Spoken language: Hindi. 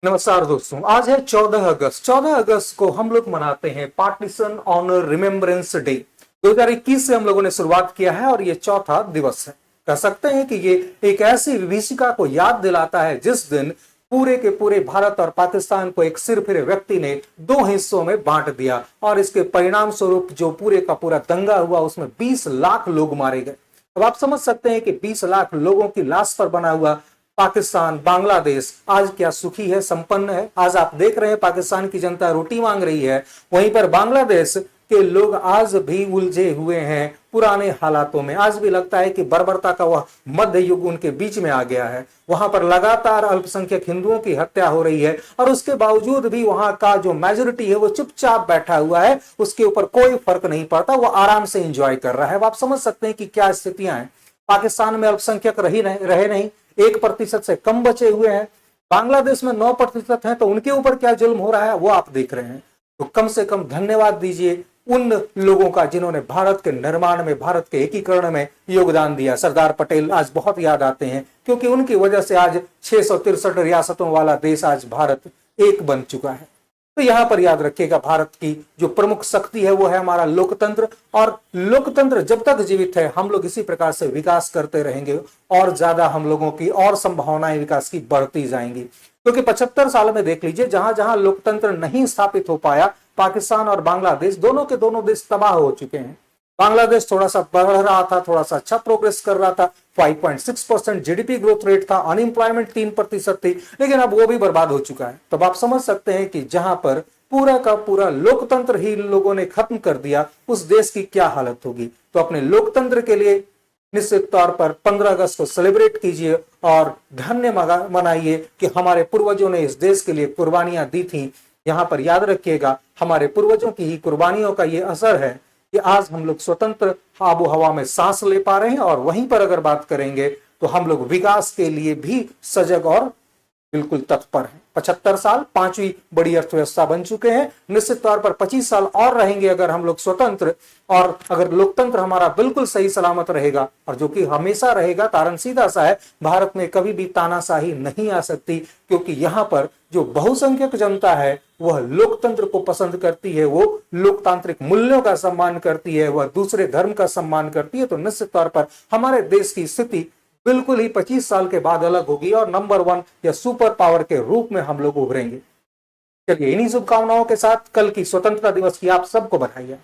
नमस्कार दोस्तों, आज है 14 अगस्त। 14 अगस्त को हम लोग मनाते हैं पार्टीशन ऑनर रिमेम्बरेंस डे। 2021 से हम लोगों ने शुरुआत किया है और ये चौथा दिवस है। कह सकते हैं कि ये एक ऐसी विभीषिका को याद दिलाता है जिस दिन पूरे के पूरे भारत और पाकिस्तान को एक सिरफिरे व्यक्ति ने दो हिस्सों में बांट दिया और इसके परिणाम स्वरूप जो पूरे का पूरा दंगा हुआ उसमें 20 लाख लोग मारे गए। अब आप समझ सकते हैं कि 20 लाख लोगों की लाश पर बना हुआ पाकिस्तान, बांग्लादेश आज क्या सुखी है, संपन्न है। आज आप देख रहे हैं पाकिस्तान की जनता रोटी मांग रही है, वहीं पर बांग्लादेश के लोग आज भी उलझे हुए हैं पुराने हालातों में। आज भी लगता है कि बर्बरता का वह मध्य युग उनके बीच में आ गया है। वहां पर लगातार अल्पसंख्यक हिंदुओं की हत्या हो रही है और उसके बावजूद भी वहां का जो मेजोरिटी है वो चुपचाप बैठा हुआ है, उसके ऊपर कोई फर्क नहीं पड़ता, वो आराम से इंजॉय कर रहा है। आप समझ सकते हैं कि क्या स्थितियां हैं। पाकिस्तान में अल्पसंख्यक रहे नहीं, 1% से कम बचे हुए हैं। बांग्लादेश में 9% है, तो उनके ऊपर क्या जुल्म हो रहा है वो आप देख रहे हैं। तो कम से कम धन्यवाद दीजिए उन लोगों का जिन्होंने भारत के निर्माण में, भारत के एकीकरण में योगदान दिया। सरदार पटेल आज बहुत याद आते हैं क्योंकि उनकी वजह से आज 663 रियासतों वाला देश आज भारत एक बन चुका है। तो यहां पर याद रखिएगा, भारत की जो प्रमुख शक्ति है वो है हमारा लोकतंत्र, और लोकतंत्र जब तक जीवित है हम लोग इसी प्रकार से विकास करते रहेंगे और ज्यादा हम लोगों की और संभावनाएं विकास की बढ़ती जाएंगी। क्योंकि 75 साल में देख लीजिए, जहां जहां लोकतंत्र नहीं स्थापित हो पाया, पाकिस्तान और बांग्लादेश दोनों के दोनों देश तबाह हो चुके हैं। बांग्लादेश थोड़ा सा बढ़ रहा था, थोड़ा सा अच्छा प्रोग्रेस कर रहा था, 5.6% जीडीपी ग्रोथ रेट था, अनएम्प्लॉयमेंट 3% थी, लेकिन अब वो भी बर्बाद हो चुका है। तब आप समझ सकते हैं कि जहां पर पूरा का पूरा लोकतंत्र ही लोगों ने खत्म कर दिया, उस देश की क्या हालत होगी। तो अपने लोकतंत्र के लिए निश्चित तौर पर 15 अगस्त को सेलिब्रेट कीजिए और धन्य मनाइए कि हमारे पूर्वजों ने इस देश के लिए कुर्बानियां दी थी। यहां पर याद रखिएगा, हमारे पूर्वजों की ही कुर्बानियों का ये असर है कि आज हम लोग स्वतंत्र आबो हवा में सांस ले पा रहे हैं। और वहीं पर अगर बात करेंगे तो हम लोग विकास के लिए भी सजग और बिल्कुल तत्पर हैं। 75 साल 5वीं बड़ी अर्थव्यवस्था बन चुके हैं। निश्चित तौर पर 25 साल और रहेंगे अगर हम लोग स्वतंत्र, और अगर लोकतंत्र हमारा बिल्कुल सही सलामत रहेगा, और जो कि हमेशा रहेगा। कारण सीधा सा है, भारत में कभी भी तानाशाही नहीं आ सकती, क्योंकि यहां पर जो बहुसंख्यक जनता है वह लोकतंत्र को पसंद करती है, वो लोकतांत्रिक मूल्यों का सम्मान करती है, वह दूसरे धर्म का सम्मान करती है। तो निश्चित तौर पर हमारे देश की स्थिति बिल्कुल ही 25 साल के बाद अलग होगी और नंबर 1 या सुपर पावर के रूप में हम लोग उभरेंगे। चलिए, इन्हीं शुभकामनाओं के साथ कल की स्वतंत्रता दिवस की आप सबको बधाई।